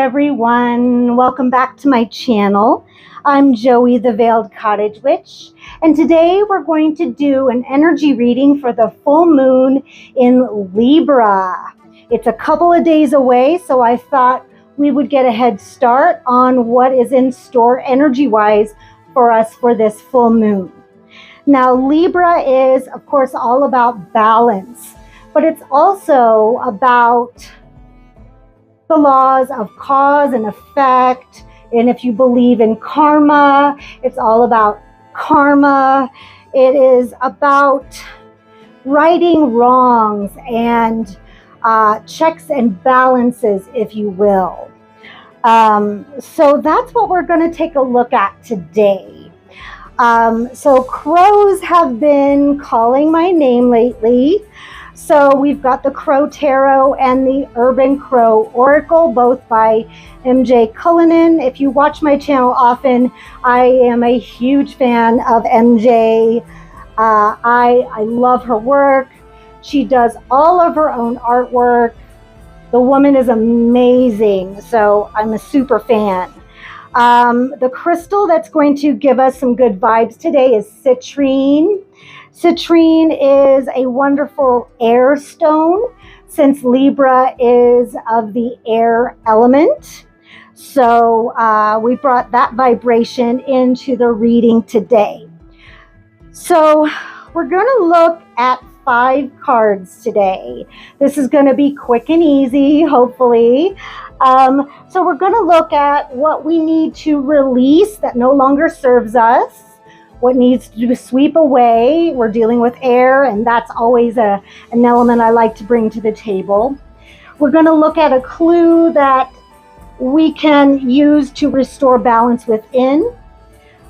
everyone, welcome back to my channel. I'm Joey the Veiled Cottage Witch, and today we're going to do an energy reading for the full moon in Libra. It's a couple of days away, so I thought we would get a head start on what is in store energy-wise for us for this full moon. Now, Libra is, of course, all about balance, but it's also about the laws of cause and effect. And if you believe in karma, it's all about karma. It is about righting wrongs and checks and balances, if you will. So that's what we're going to take a look at today. So crows have been calling my name lately. So we've got the Crow Tarot and the Urban Crow Oracle, both by MJ Cullinan. If you watch my channel often, I am a huge fan of MJ. I love her work. She does all of her own artwork. The woman is amazing, so I'm a super fan. The crystal that's going to give us some good vibes today is citrine. Citrine is a wonderful air stone since Libra is of the air element. So we brought that vibration into the reading today. So we're going to look at 5 cards today. This is going to be quick and easy, hopefully. So we're going to look at what we need to release that no longer serves us, what needs to sweep away. We're dealing with air, and that's always an element I like to bring to the table. We're going to look at a clue that we can use to restore balance within.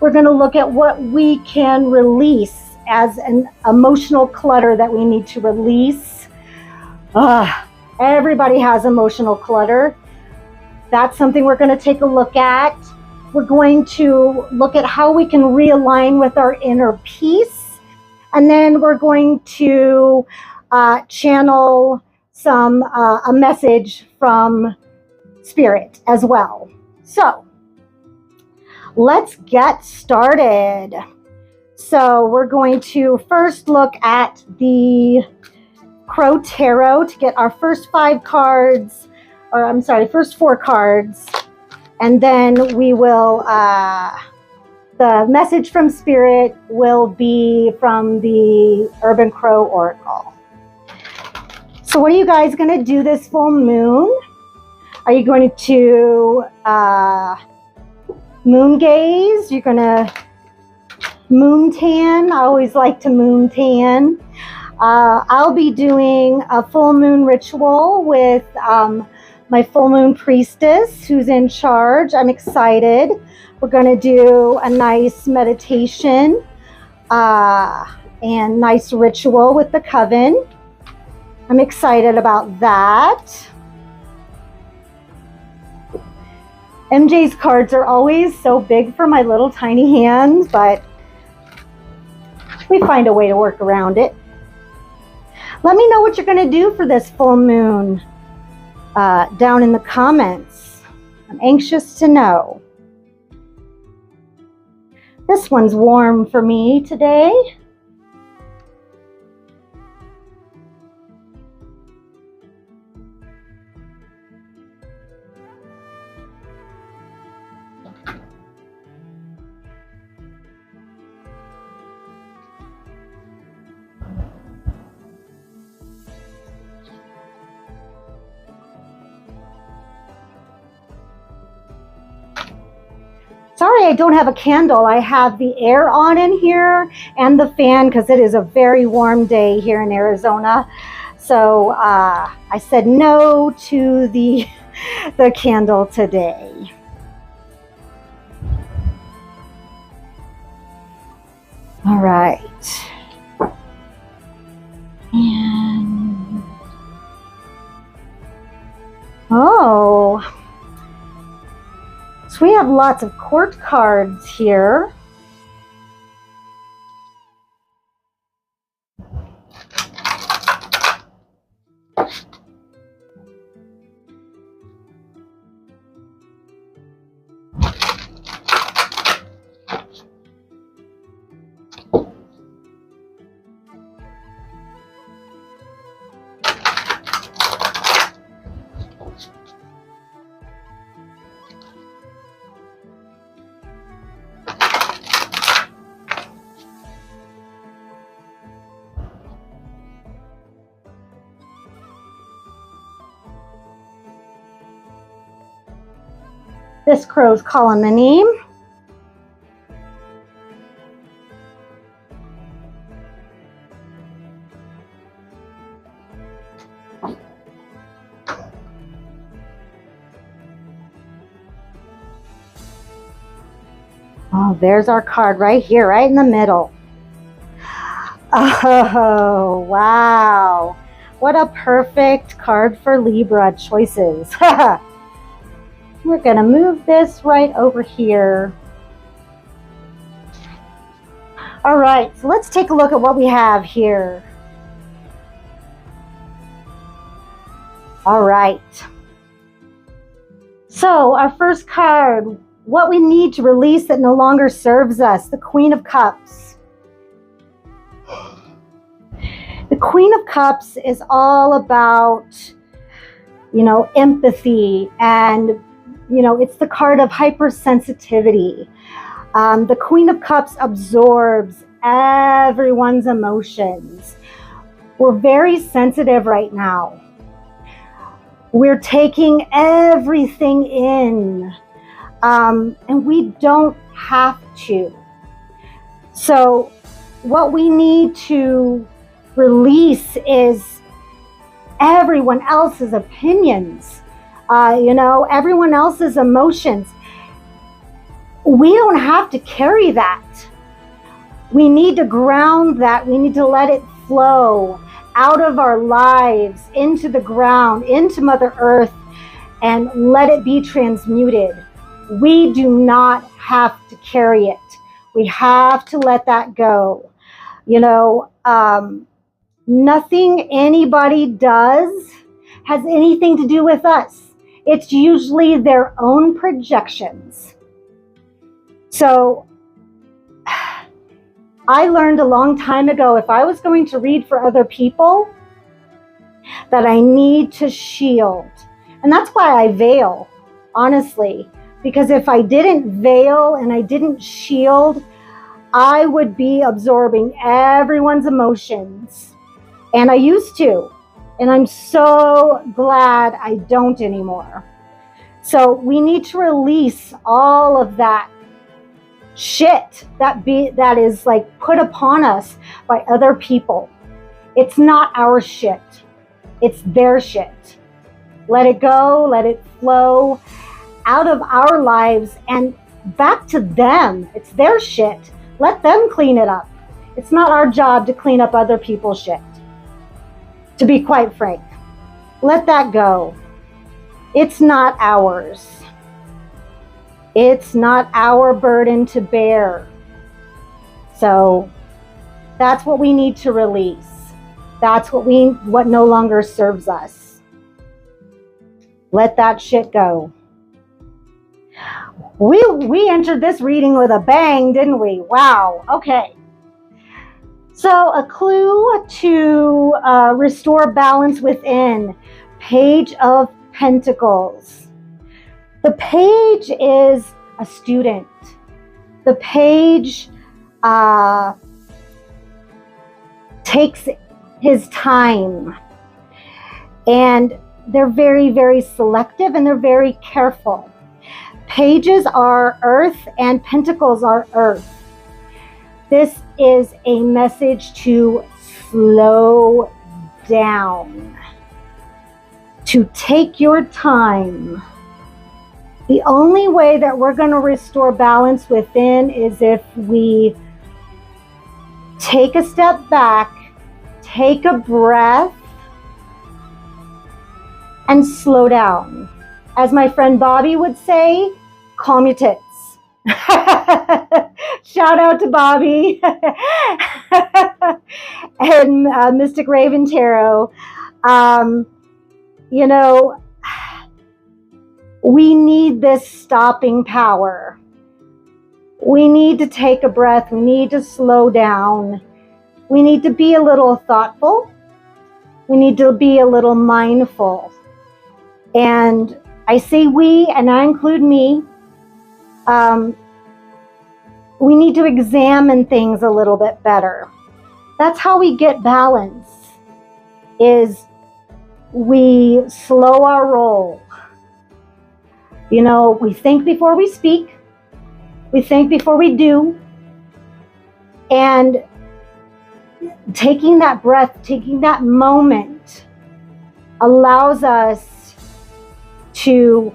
We're going to look at what we can release as an emotional clutter that we need to release. Everybody has emotional clutter. That's something we're going to take a look at. We're going to look at how we can realign with our inner peace. And then we're going to channel a message from Spirit as well. So let's get started. So we're going to first look at the Crow Tarot to get our first 5 cards, or I'm sorry, first 4 cards. And then we will, the message from Spirit will be from the Urban Crow Oracle. So what are you guys going to do this full moon? Are you going to moon gaze? You're going to moon tan? I always like to moon tan. I'll be doing a full moon ritual with my full moon priestess who's in charge. I'm excited. We're going to do a nice meditation and nice ritual with the coven. I'm excited about that. MJ's cards are always so big for my little tiny hands, but we find a way to work around it. Let me know what you're going to do for this full moon down in the comments. I'm anxious to know. This one's warm for me today. Sorry, I don't have a candle. I have the air on in here and the fan because it is a very warm day here in Arizona. So I said no to the candle today. All right. And oh. So we have lots of court cards here. This crow's calling my name. Oh, there's our card right here, right in the middle. Oh, wow. What a perfect card for Libra choices. We're going to move this right over here. All right, so let's take a look at what we have here. All right. So our first card, what we need to release that no longer serves us, the Queen of Cups. The Queen of Cups is all about, empathy, and, it's the card of hypersensitivity. The Queen of Cups absorbs everyone's emotions. We're very sensitive right now. We're taking everything in, and we don't have to. So what we need to release is everyone else's opinions, everyone else's emotions. We don't have to carry that. We need to ground that. We need to let it flow out of our lives, into the ground, into Mother Earth, and let it be transmuted. We do not have to carry it. We have to let that go. Nothing anybody does has anything to do with us. It's usually their own projections. So I learned a long time ago, if I was going to read for other people, that I need to shield. And that's why I veil, honestly. Because if I didn't veil and I didn't shield, I would be absorbing everyone's emotions. And I used to. And I'm so glad I don't anymore. So we need to release all of that shit that is like put upon us by other people. It's not our shit. It's their shit. Let it go, let it flow out of our lives and back to them. It's their shit. Let them clean it up. It's not our job to clean up other people's shit. To be quite frank, let that go. It's not ours. It's not our burden to bear. So that's what we need to release. That's what no longer serves us. Let that shit go. We entered this reading with a bang, didn't we? Wow. Okay. So a clue to restore balance within. Page of Pentacles. The page is a student. The page takes his time. And they're very, very selective and they're very careful. Pages are earth and pentacles are earth. This is a message to slow down, to take your time. The only way that we're going to restore balance within is if we take a step back, take a breath, and slow down. As my friend Bobby would say, calm your tits. Shout out to Bobby and Mystic Raven Tarot. We need this stopping power. We need to take a breath. We need to slow down. We need to be a little thoughtful. We need to be a little mindful. And I say we, and I include me. We need to examine things a little bit better. That's how we get balance, is we slow our roll. You know, we think before we speak, we think before we do, and taking that breath, taking that moment allows us to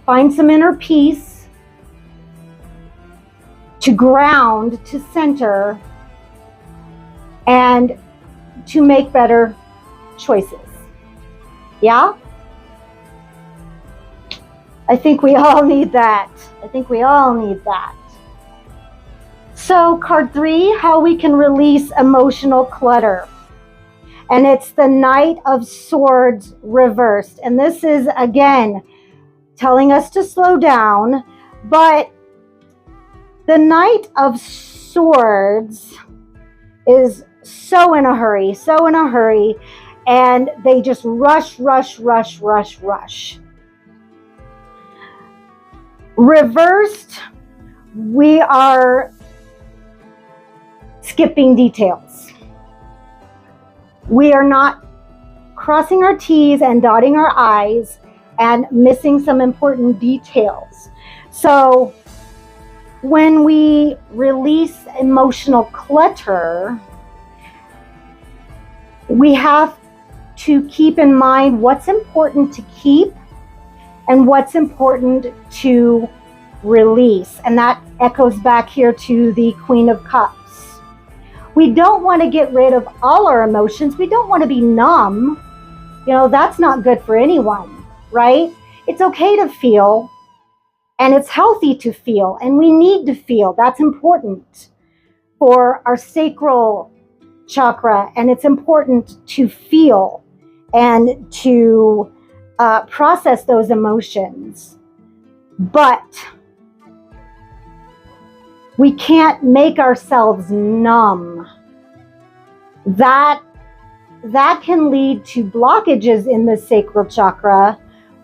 find some inner peace, to ground, to center, and to make better choices. Yeah? I think we all need that. I think we all need that. So card 3, how we can release emotional clutter. And it's the Knight of Swords reversed. And this is, again, telling us to slow down. But the Knight of Swords is so in a hurry, and they just rush. Reversed, we are skipping details. We are not crossing our T's and dotting our I's and missing some important details. So when we release emotional clutter, we have to keep in mind what's important to keep and what's important to release. And that echoes back here to the Queen of Cups. We don't want to get rid of all our emotions. We don't want to be numb. You know, that's not good for anyone, right? It's okay to feel, and it's healthy to feel, and we need to feel. That's important for our sacral chakra, and it's important to feel and to process those emotions. But we can't make ourselves numb. That can lead to blockages in the sacral chakra,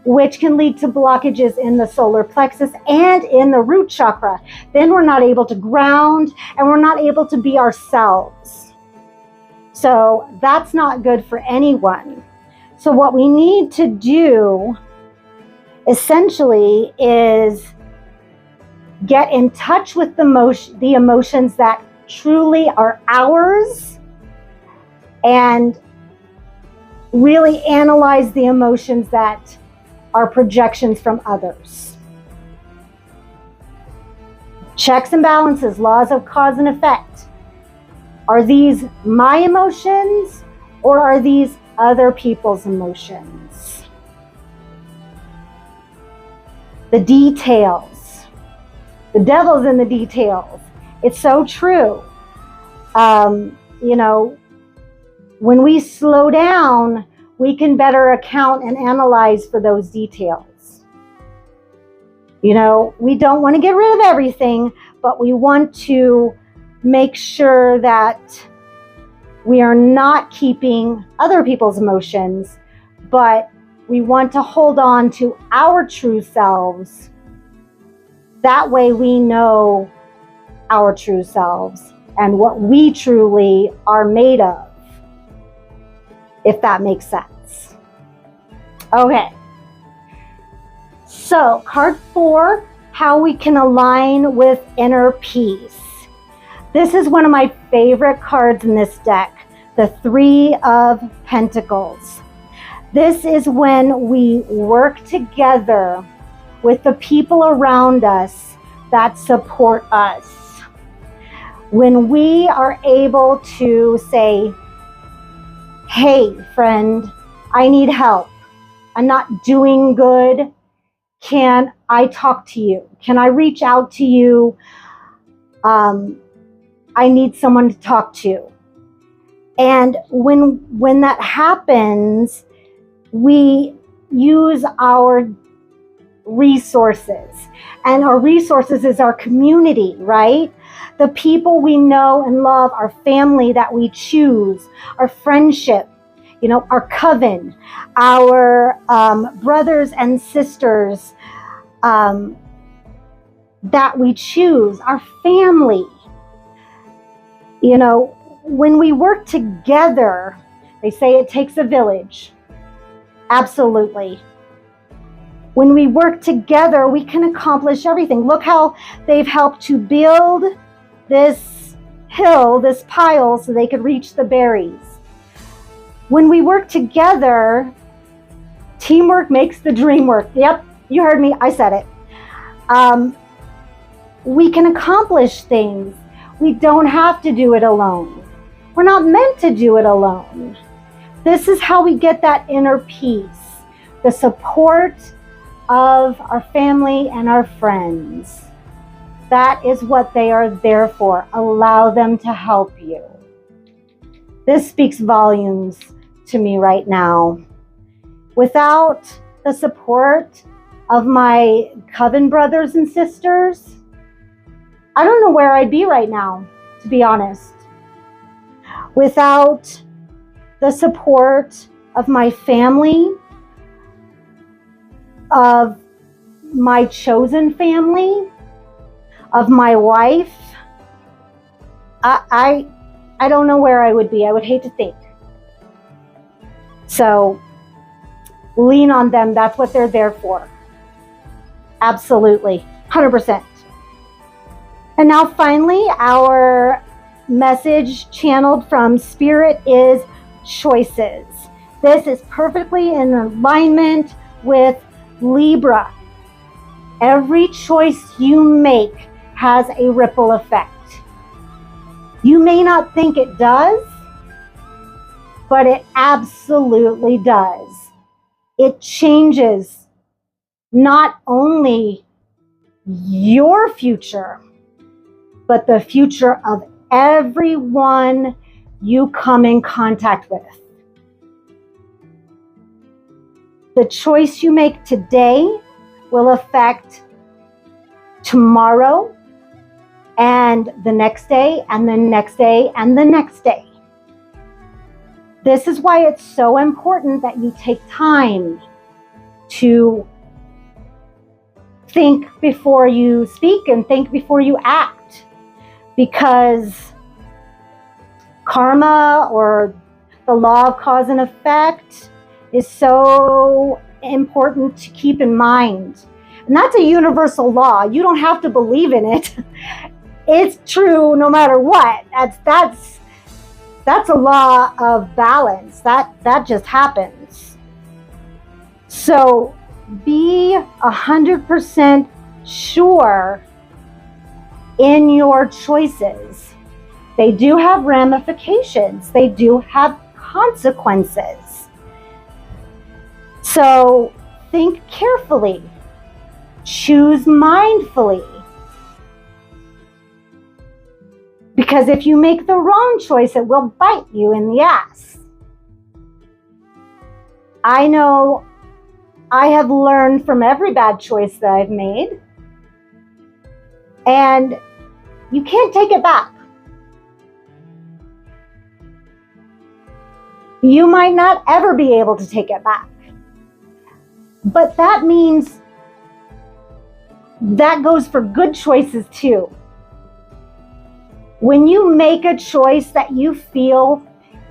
which can lead to blockages in the solar plexus and in the root chakra. Then we're not able to ground, and we're not able to be ourselves. So that's not good for anyone. So what we need to do essentially is get in touch with the emotions that truly are ours, and really analyze the emotions that are projections from others. Checks and balances, laws of cause and effect. Are these my emotions, or are these other people's emotions? The details. The devil's in the details. It's so true. You know, when we slow down, we can better account and analyze for those details. You know, we don't want to get rid of everything, but we want to make sure that we are not keeping other people's emotions, but we want to hold on to our true selves. That way we know our true selves and what we truly are made of, if that makes sense. Okay. So, card 4, how we can align with inner peace. This is one of my favorite cards in this deck, the 3 of Pentacles. This is when we work together with the people around us that support us. When we are able to say, hey, friend, I need help. I'm not doing good. Can I talk to you? Can I reach out to you? I need someone to talk to. And when that happens, we use our resources. And our resources is our community, right? The people we know and love, our family that we choose, our friendship, you know, our coven, our brothers and sisters that we choose, our family. You know, when we work together, they say it takes a village. Absolutely. When we work together, we can accomplish everything. Look how they've helped to build this hill, this pile, so they could reach the berries. When we work together, teamwork makes the dream work. Yep, you heard me, I said it. We can accomplish things. We don't have to do it alone. We're not meant to do it alone. This is how we get that inner peace, the support of our family and our friends. That is what they are there for. Allow them to help you. This speaks volumes to me right now. Without the support of my coven brothers and sisters, I don't know where I'd be right now, to be honest. Without the support of my family, of my chosen family, of my wife, I don't know where I would be. I would hate to think. So lean on them. That's what they're there for. Absolutely. 100%. And now finally, our message channeled from Spirit is choices. This is perfectly in alignment with Libra. Every choice you make has a ripple effect. You may not think it does, but it absolutely does. It changes not only your future, but the future of everyone you come in contact with. The choice you make today will affect tomorrow and the next day and the next day and the next day. This is why it's so important that you take time to think before you speak and think before you act, because karma, or the law of cause and effect, is so important to keep in mind. And that's a universal law. You don't have to believe in it. It's true no matter what. That's a law of balance. That just happens. So be 100% sure in your choices. They do have ramifications. They do have consequences. So think carefully. Choose mindfully. Because if you make the wrong choice, it will bite you in the ass. I know I have learned from every bad choice that I've made, and you can't take it back. You might not ever be able to take it back. But that means that goes for good choices too. When you make a choice that you feel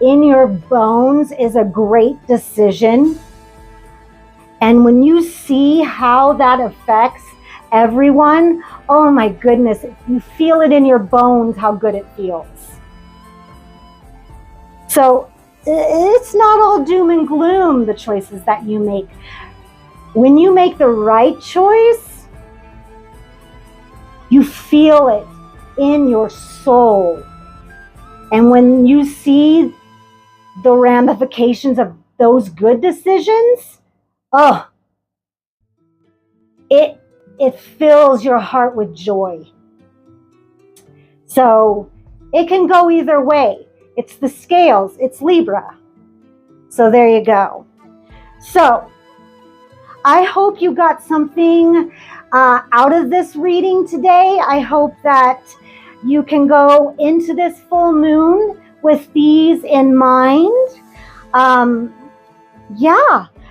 in your bones is a great decision, and when you see how that affects everyone, oh my goodness, you feel it in your bones how good it feels. So it's not all doom and gloom, the choices that you make. When you make the right choice, you feel it in your soul. And when you see the ramifications of those good decisions, it fills your heart with joy. So it can go either way. It's the scales, it's Libra. So there you go. So I hope you got something out of this reading today. I hope that you can go into this full moon with these in mind.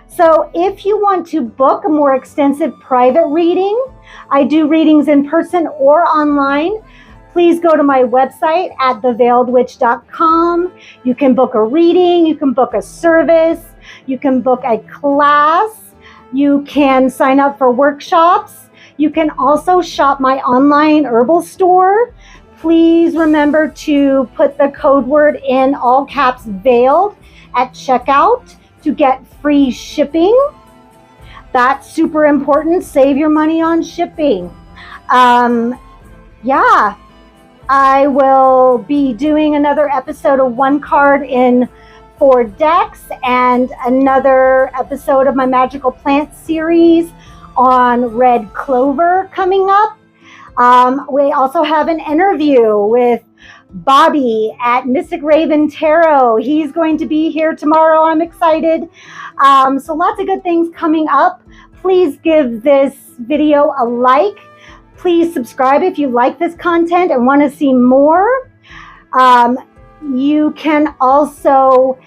So if you want to book a more extensive private reading, I do readings in person or online. Please go to my website at theveiledwitch.com. You can book a reading, you can book a service, you can book a class. You can sign up for workshops. You can also shop my online herbal store. Please remember to put the code word in all caps veiled at checkout to get free shipping. That's super important. Save your money on shipping. Yeah, I will be doing another episode of One Card in 4 decks and another episode of my Magical Plant series on red clover coming up. We also have an interview with Bobby at Mystic Raven Tarot. He's going to be here tomorrow. I'm excited. So lots of good things coming up. Please give this video a like. Please subscribe if you like this content and want to see more. You can also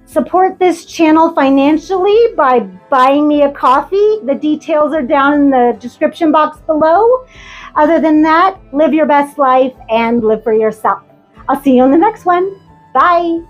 support this channel financially by buying me a coffee. The details are down in the description box below. Other than that, live your best life and live for yourself. I'll see you in the next one. Bye.